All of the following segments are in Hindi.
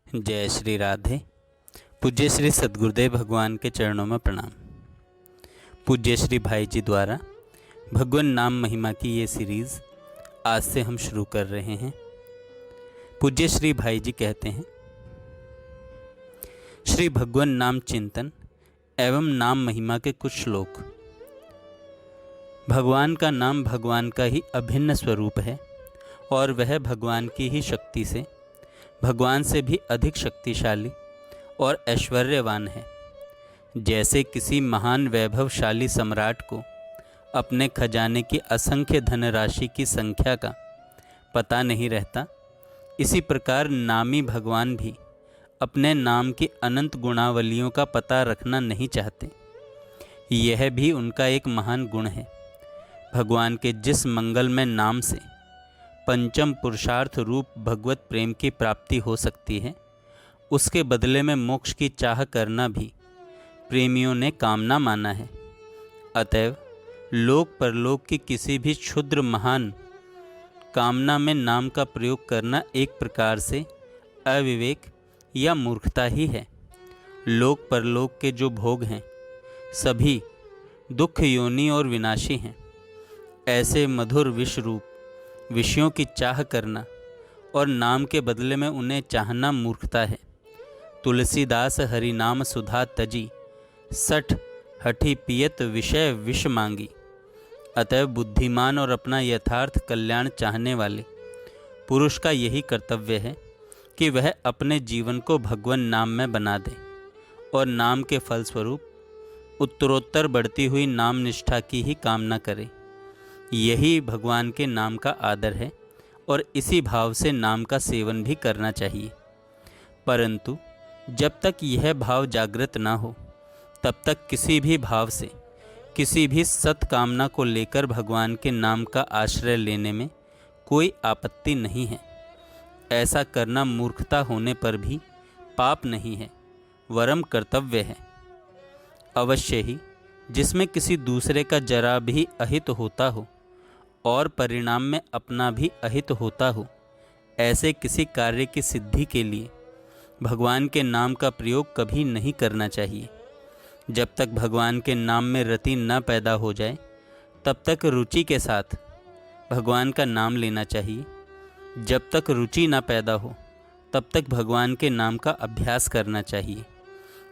जय श्री राधे। पूज्य श्री सद्गुरुदेव भगवान के चरणों में प्रणाम। पूज्य श्री भाई जी द्वारा भगवान नाम महिमा की ये सीरीज़ आज से हम शुरू कर रहे हैं। पूज्य श्री भाई जी कहते हैं, श्री भगवान नाम चिंतन एवं नाम महिमा के कुछ श्लोक। भगवान का नाम भगवान का ही अभिन्न स्वरूप है और वह भगवान की ही शक्ति से भगवान से भी अधिक शक्तिशाली और ऐश्वर्यवान है। जैसे किसी महान वैभवशाली सम्राट को अपने खजाने की असंख्य धनराशि की संख्या का पता नहीं रहता, इसी प्रकार नामी भगवान भी अपने नाम की अनंत गुणावलियों का पता रखना नहीं चाहते। यह भी उनका एक महान गुण है। भगवान के जिस मंगलमय नाम से पंचम पुरुषार्थ रूप भगवत प्रेम की प्राप्ति हो सकती है, उसके बदले में मोक्ष की चाह करना भी प्रेमियों ने कामना माना है। अतएव लोक परलोक की किसी भी क्षुद्र महान कामना में नाम का प्रयोग करना एक प्रकार से अविवेक या मूर्खता ही है। लोक परलोक के जो भोग हैं सभी दुख योनि और विनाशी हैं। ऐसे मधुर विष रूप विषयों की चाह करना और नाम के बदले में उन्हें चाहना मूर्खता है। तुलसीदास हरि नाम सुधा तजी, सठ हठी पियत विषय विष मांगी। अतः बुद्धिमान और अपना यथार्थ कल्याण चाहने वाले पुरुष का यही कर्तव्य है कि वह अपने जीवन को भगवान नाम में बना दे और नाम के फलस्वरूप उत्तरोत्तर बढ़ती हुई नाम निष्ठा की ही कामना करे। यही भगवान के नाम का आदर है और इसी भाव से नाम का सेवन भी करना चाहिए। परंतु जब तक यह भाव जागृत ना हो, तब तक किसी भी भाव से किसी भी सत्कामना को लेकर भगवान के नाम का आश्रय लेने में कोई आपत्ति नहीं है। ऐसा करना मूर्खता होने पर भी पाप नहीं है, वरम कर्तव्य है। अवश्य ही जिसमें किसी दूसरे का जरा भी अहित होता हो और परिणाम में अपना भी अहित होता हो, ऐसे किसी कार्य की सिद्धि के लिए भगवान के नाम का प्रयोग कभी नहीं करना चाहिए। जब तक भगवान के नाम में रति न पैदा हो जाए, तब तक रुचि के साथ भगवान का नाम लेना चाहिए। जब तक रुचि न पैदा हो, तब तक भगवान के नाम का अभ्यास करना चाहिए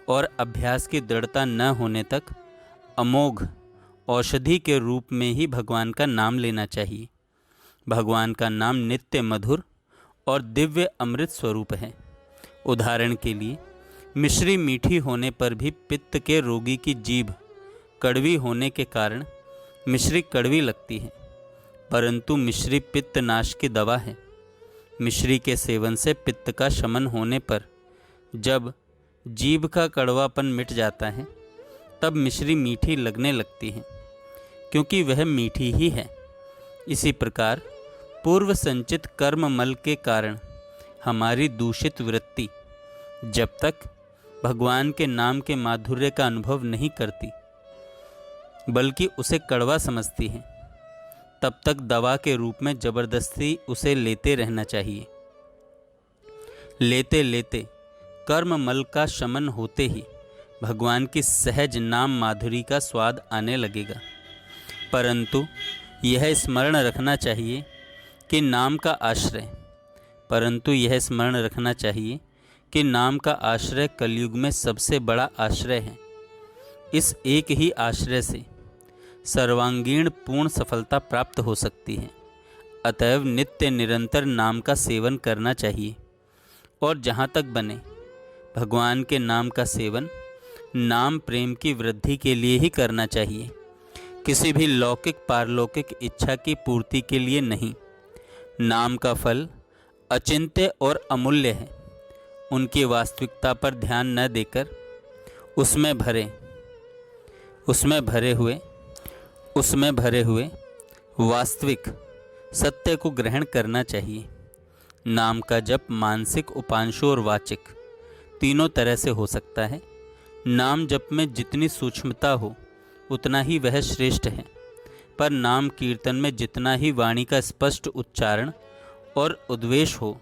और अभ्यास की दृढ़ता न होने तक अमोघ औषधि के रूप में ही भगवान का नाम लेना चाहिए। भगवान का नाम नित्य मधुर और दिव्य अमृत स्वरूप है। उदाहरण के लिए, मिश्री मीठी होने पर भी पित्त के रोगी की जीभ कड़वी होने के कारण मिश्री कड़वी लगती है, परंतु मिश्री पित्त नाश की दवा है। मिश्री के सेवन से पित्त का शमन होने पर जब जीभ का कड़वापन मिट जाता है, तब मिश्री मीठी लगने लगती है, क्योंकि वह मीठी ही है। इसी प्रकार पूर्व संचित कर्म मल के कारण हमारी दूषित वृत्ति जब तक भगवान के नाम के माधुर्य का अनुभव नहीं करती, बल्कि उसे कड़वा समझती है, तब तक दवा के रूप में जबरदस्ती उसे लेते रहना चाहिए। लेते लेते कर्म मल का शमन होते ही भगवान की सहज नाम माधुरी का स्वाद आने लगेगा। परंतु यह स्मरण रखना चाहिए कि नाम का आश्रय कलयुग में सबसे बड़ा आश्रय है। इस एक ही आश्रय से सर्वांगीण पूर्ण सफलता प्राप्त हो सकती है। अतएव नित्य निरंतर नाम का सेवन करना चाहिए और जहाँ तक बने भगवान के नाम का सेवन नाम प्रेम की वृद्धि के लिए ही करना चाहिए, किसी भी लौकिक पारलौकिक इच्छा की पूर्ति के लिए नहीं। नाम का फल अचिंत्य और अमूल्य है। उनकी वास्तविकता पर ध्यान न देकर उसमें भरे हुए वास्तविक सत्य को ग्रहण करना चाहिए। नाम का जप मानसिक, उपांशु और वाचिक तीनों तरह से हो सकता है। नाम जप में जितनी सूक्ष्मता हो उतना ही वह श्रेष्ठ है, पर नाम कीर्तन में जितना ही वाणी का स्पष्ट उच्चारण और उद्वेश हो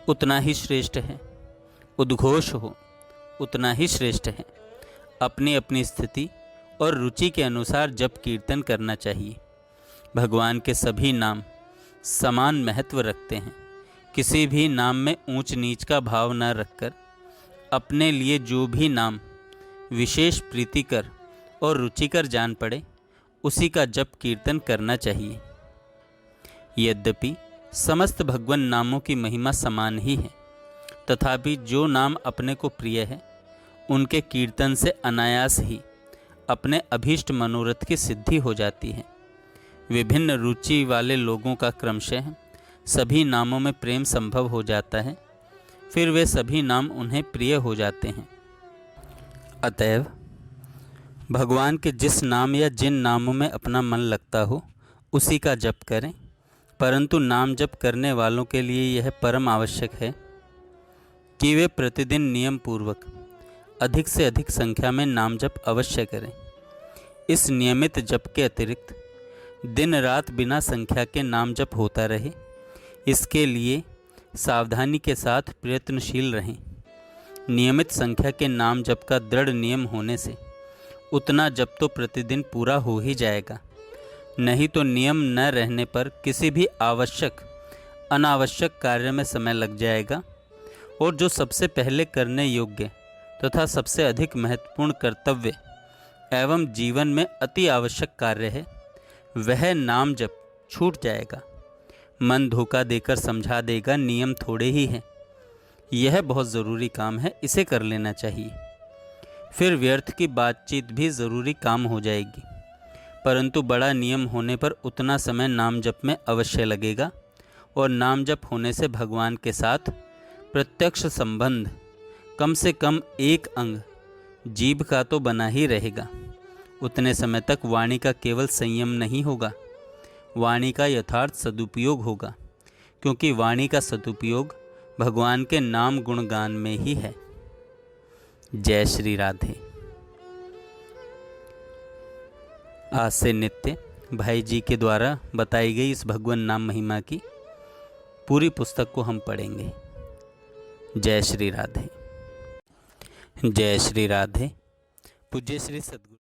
उतना ही श्रेष्ठ है, उद्घोष हो उतना ही श्रेष्ठ है। अपनी अपनी स्थिति और रुचि के अनुसार जप कीर्तन करना चाहिए। भगवान के सभी नाम समान महत्व रखते हैं। किसी भी नाम में ऊंच नीच का भाव न रखकर अपने लिए जो भी नाम विशेष प्रीतिकर और रुचिकर जान पड़े उसी का जप कीर्तन करना चाहिए। यद्यपि समस्त भगवान नामों की महिमा समान ही है, तथापि जो नाम अपने को प्रिय है उनके कीर्तन से अनायास ही अपने अभीष्ट मनोरथ की सिद्धि हो जाती है। विभिन्न रुचि वाले लोगों का क्रमशः सभी नामों में प्रेम संभव हो जाता है, फिर वे सभी नाम उन्हें प्रिय हो जाते हैं। अतएव भगवान के जिस नाम या जिन नामों में अपना मन लगता हो उसी का जप करें, परंतु नाम जप करने वालों के लिए यह परम आवश्यक है कि वे प्रतिदिन नियम पूर्वक अधिक से अधिक संख्या में नाम जप अवश्य करें। इस नियमित जप के अतिरिक्त दिन रात बिना संख्या के नाम जप होता रहे, इसके लिए सावधानी के साथ प्रयत्नशील रहें। नियमित संख्या के नाम जप का दृढ़ नियम होने से उतना जप तो प्रतिदिन पूरा हो ही जाएगा, नहीं तो नियम न रहने पर किसी भी आवश्यक अनावश्यक कार्य में समय लग जाएगा और जो सबसे पहले करने योग्य तथा सबसे अधिक महत्वपूर्ण कर्तव्य एवं जीवन में अति आवश्यक कार्य है वह नाम जप छूट जाएगा। मन धोखा देकर समझा देगा नियम थोड़े ही हैं, यह बहुत ज़रूरी काम है, इसे कर लेना चाहिए। फिर व्यर्थ की बातचीत भी ज़रूरी काम हो जाएगी, परंतु बड़ा नियम होने पर उतना समय नाम जप में अवश्य लगेगा और नाम जप होने से भगवान के साथ प्रत्यक्ष संबंध कम से कम एक अंग जीभ का तो बना ही रहेगा। उतने समय तक वाणी का केवल संयम नहीं होगा, वाणी का यथार्थ सदुपयोग होगा, क्योंकि वाणी का सदुपयोग भगवान के नाम गुणगान में ही है। जय श्री राधे। आज से नित्य भाई जी के द्वारा बताई गई इस भगवान नाम महिमा की पूरी पुस्तक को हम पढ़ेंगे। जय श्री राधे। जय श्री राधे। पूज्य श्री सद्गुरु